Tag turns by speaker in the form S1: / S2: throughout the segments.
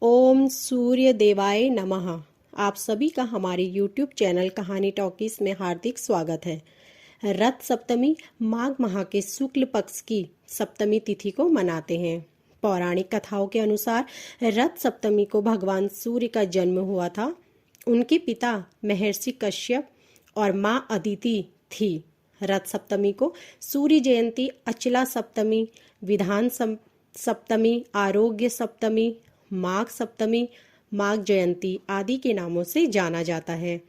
S1: ओम सूर्य देवाय नमः। आप सभी का हमारे YouTube चैनल कहानी टॉकीज में हार्दिक स्वागत है। रथ सप्तमी माघ माह के शुक्ल पक्ष की सप्तमी तिथि को मनाते हैं। पौराणिक कथाओं के अनुसार रथ सप्तमी को भगवान सूर्य का जन्म हुआ था। उनके पिता महर्षि कश्यप और माँ अदिति थी। रथ सप्तमी को सूर्य जयंती, अचला सप्तमी, विधान सप्तमी, आरोग्य सप्तमी, माघ सप्तमी, माघ जयंती आदि के नामों से जाना जाता है।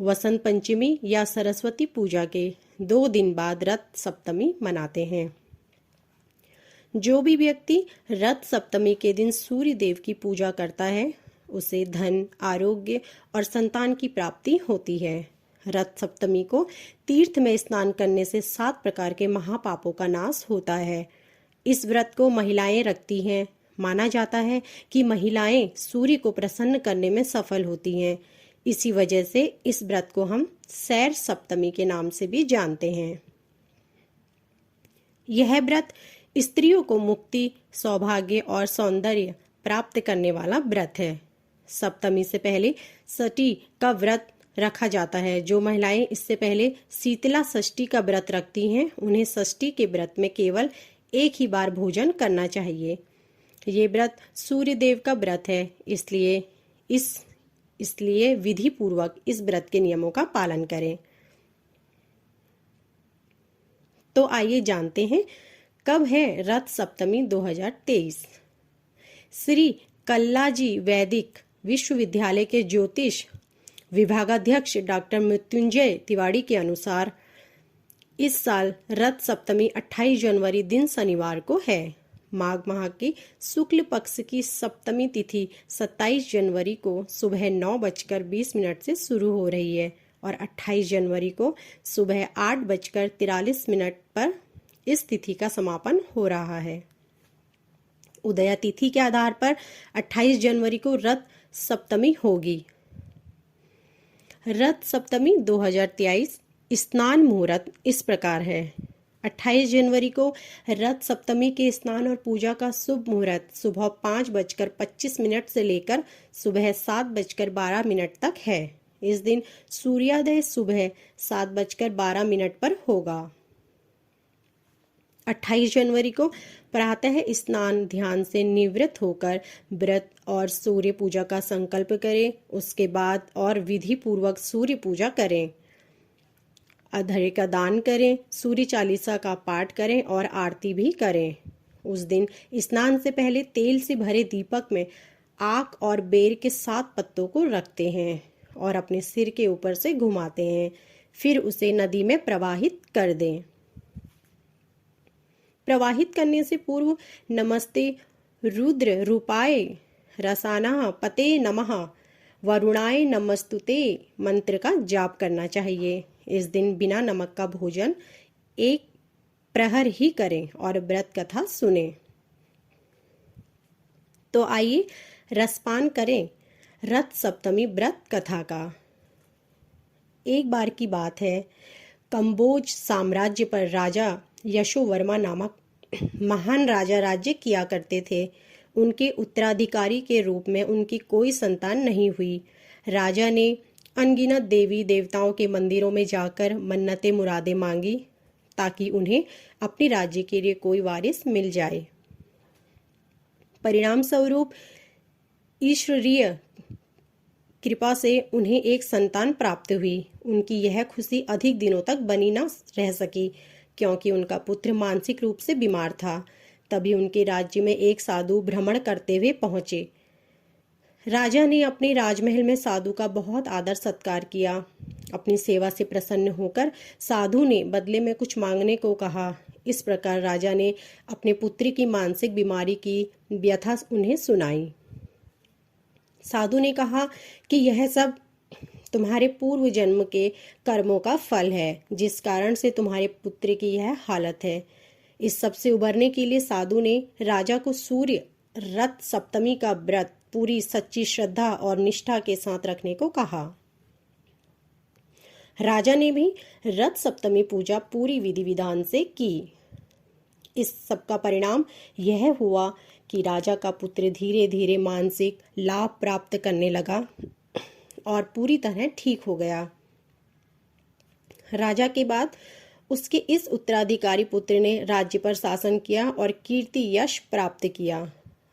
S1: वसंत पंचमी या सरस्वती पूजा के 2 दिन बाद रथ सप्तमी मनाते हैं। जो भी व्यक्ति रथ सप्तमी के दिन सूर्य देव की पूजा करता है उसे धन, आरोग्य और संतान की प्राप्ति होती है। रथ सप्तमी को तीर्थ में स्नान करने से 7 प्रकार के महापापों का नाश होता है। इस व्रत को महिलाएं रखती हैं। माना जाता है कि महिलाएं सूर्य को प्रसन्न करने में सफल होती हैं। इसी वजह से इस व्रत को हम सैर सप्तमी के नाम से भी जानते हैं। यह व्रत स्त्रियों को मुक्ति, सौभाग्य और सौंदर्य प्राप्त करने वाला व्रत है। सप्तमी से पहले षष्ठी का व्रत रखा जाता है। जो महिलाएं इससे पहले शीतला षष्ठी का व्रत रखती हैं उन्हें षष्ठी के व्रत में केवल एक ही बार भोजन करना चाहिए। ये व्रत सूर्य देव का व्रत है, इसलिए विधि पूर्वक इस व्रत के नियमों का पालन करें। तो आइए जानते हैं कब है रथ सप्तमी 2023। श्री कल्लाजी वैदिक विश्वविद्यालय के ज्योतिष विभागाध्यक्ष डॉक्टर मृत्युंजय तिवारी के अनुसार इस साल रथ सप्तमी 28 जनवरी दिन शनिवार को है। माघ माह की शुक्ल पक्ष की सप्तमी तिथि 27 जनवरी को सुबह 9:20 से शुरू हो रही है और 28 जनवरी को सुबह 8:43 पर इस तिथि का समापन हो रहा है। उदया तिथि के आधार पर 28 जनवरी को रथ सप्तमी होगी। रथ सप्तमी 2023 स्नान मुहूर्त इस प्रकार है। 28 जनवरी को रथ सप्तमी के स्नान और पूजा का शुभ मुहूर्त सुबह 5:25 से लेकर सुबह 7:12 तक है। इस दिन सूर्योदय सुबह 7:12 पर होगा। 28 जनवरी को प्रातः स्नान ध्यान से निवृत्त होकर व्रत और सूर्य पूजा का संकल्प करें। उसके बाद और विधि पूर्वक सूर्य पूजा करें, अधर्य का दान करें, सूर्य चालीसा का पाठ करें और आरती भी करें। उस दिन स्नान से पहले तेल से भरे दीपक में आक और बेर के 7 पत्तों को रखते हैं और अपने सिर के ऊपर से घुमाते हैं। फिर उसे नदी में प्रवाहित कर दें। प्रवाहित करने से पूर्व नमस्ते रुद्र रूपाय रसानाः पते नमः वरुणाय नमस्तुते मंत्र का जाप करना चाहिए। इस दिन बिना नमक का भोजन 1 प्रहर ही करें और व्रत कथा सुने। तो आइए रसपान करें रथ सप्तमी व्रत कथा का। एक बार की बात है, कंबोज साम्राज्य पर राजा यशोवर्मा नामक महान राजा राज्य किया करते थे। उनके उत्तराधिकारी के रूप में उनकी कोई संतान नहीं हुई। राजा ने अनगिनत देवी देवताओं के मंदिरों में जाकर मन्नतें मुरादें मांगी ताकि उन्हें अपने राज्य के लिए कोई वारिस मिल जाए। परिणाम स्वरूप ईश्वरीय कृपा से उन्हें एक संतान प्राप्त हुई। उनकी यह खुशी अधिक दिनों तक बनी न रह सकी क्योंकि उनका पुत्र मानसिक रूप से बीमार था। तभी उनके राज्य में एक साधु भ्रमण करते हुए पहुंचे। राजा ने अपने राजमहल में साधु का बहुत आदर सत्कार किया। अपनी सेवा से प्रसन्न होकर साधु ने बदले में कुछ मांगने को कहा। इस प्रकार राजा ने अपने पुत्र की मानसिक बीमारी की व्यथा उन्हें सुनाई। साधु ने कहा कि यह सब तुम्हारे पूर्व जन्म के कर्मों का फल है, जिस कारण से तुम्हारे पुत्र की यह हालत है। इस सब से उबरने के लिए साधु ने राजा को सूर्य रथ सप्तमी का व्रत पूरी सच्ची श्रद्धा और निष्ठा के साथ रखने को कहा। राजा ने भी रथ सप्तमी पूजा पूरी विधि विधान से की। इस सब का परिणाम यह हुआ कि राजा का पुत्र धीरे धीरे मानसिक लाभ प्राप्त करने लगा और पूरी तरह ठीक हो गया। राजा के बाद उसके इस उत्तराधिकारी पुत्र ने राज्य पर शासन किया और कीर्ति यश प्राप्त किया।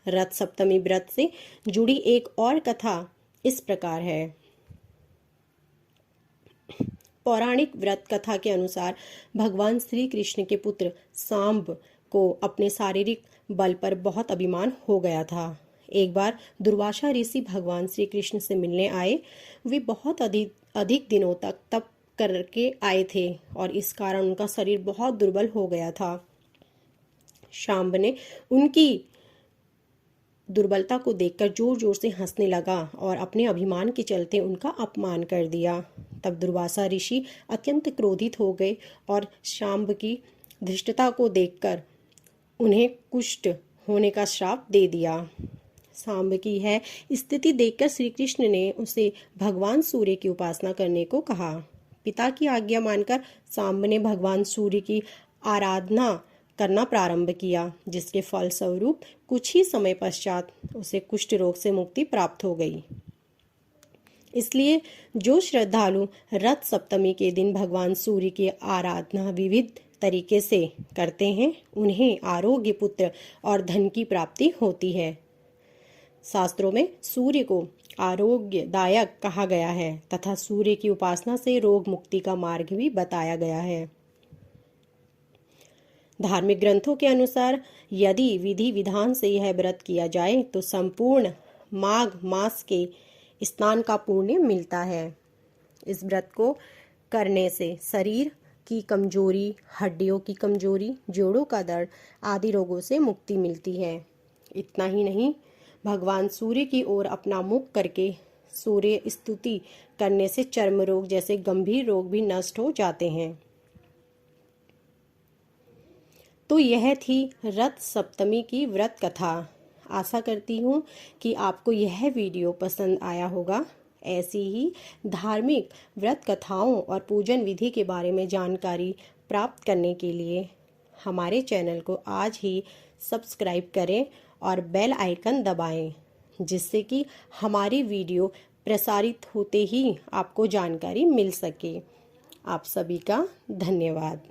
S1: रथ सप्तमी व्रत से जुड़ी एक और कथा इस प्रकार है। पौराणिक व्रत कथा के अनुसार भगवान श्री कृष्ण के पुत्र सांब को अपने शारीरिक बल पर बहुत अभिमान हो गया था। एक बार दुर्वासा ऋषि भगवान श्री कृष्ण से मिलने आए। वे बहुत अधिक दिनों तक तप करके आए थे और इस कारण उनका शरीर बहुत दुर्बल हो गया था। सांब ने उनकी दुर्बलता को देखकर जोर जोर से हंसने लगा और अपने अभिमान के चलते उनका अपमान कर दिया। तब दुर्वासा ऋषि अत्यंत क्रोधित हो गए और सांब की धृष्टता को देखकर उन्हें कुष्ठ होने का श्राप दे दिया। सांब की है स्थिति देखकर श्री कृष्ण ने उसे भगवान सूर्य की उपासना करने को कहा। पिता की आज्ञा मानकर सांब ने भगवान सूर्य की आराधना करना प्रारंभ किया, जिसके फलस्वरूप कुछ ही समय पश्चात उसे कुष्ठ रोग से मुक्ति प्राप्त हो गई। इसलिए जो श्रद्धालु रथ सप्तमी के दिन भगवान सूर्य की आराधना विविध तरीके से करते हैं, उन्हें आरोग्य, पुत्र और धन की प्राप्ति होती है। शास्त्रों में सूर्य को आरोग्यदायक कहा गया है तथा सूर्य की उपासना से रोग मुक्ति का मार्ग भी बताया गया है। धार्मिक ग्रंथों के अनुसार यदि विधि विधान से यह व्रत किया जाए तो संपूर्ण माघ मास के स्नान का पुण्य मिलता है। इस व्रत को करने से शरीर की कमजोरी, हड्डियों की कमजोरी, जोड़ों का दर्द आदि रोगों से मुक्ति मिलती है। इतना ही नहीं, भगवान सूर्य की ओर अपना मुख करके सूर्य स्तुति करने से चर्म रोग जैसे गंभीर रोग भी नष्ट हो जाते हैं। तो यह थी रथ सप्तमी की व्रत कथा। आशा करती हूँ कि आपको यह वीडियो पसंद आया होगा। ऐसी ही धार्मिक व्रत कथाओं और पूजन विधि के बारे में जानकारी प्राप्त करने के लिए हमारे चैनल को आज ही सब्सक्राइब करें और बेल आइकन दबाएं, जिससे कि हमारी वीडियो प्रसारित होते ही आपको जानकारी मिल सके। आप सभी का धन्यवाद।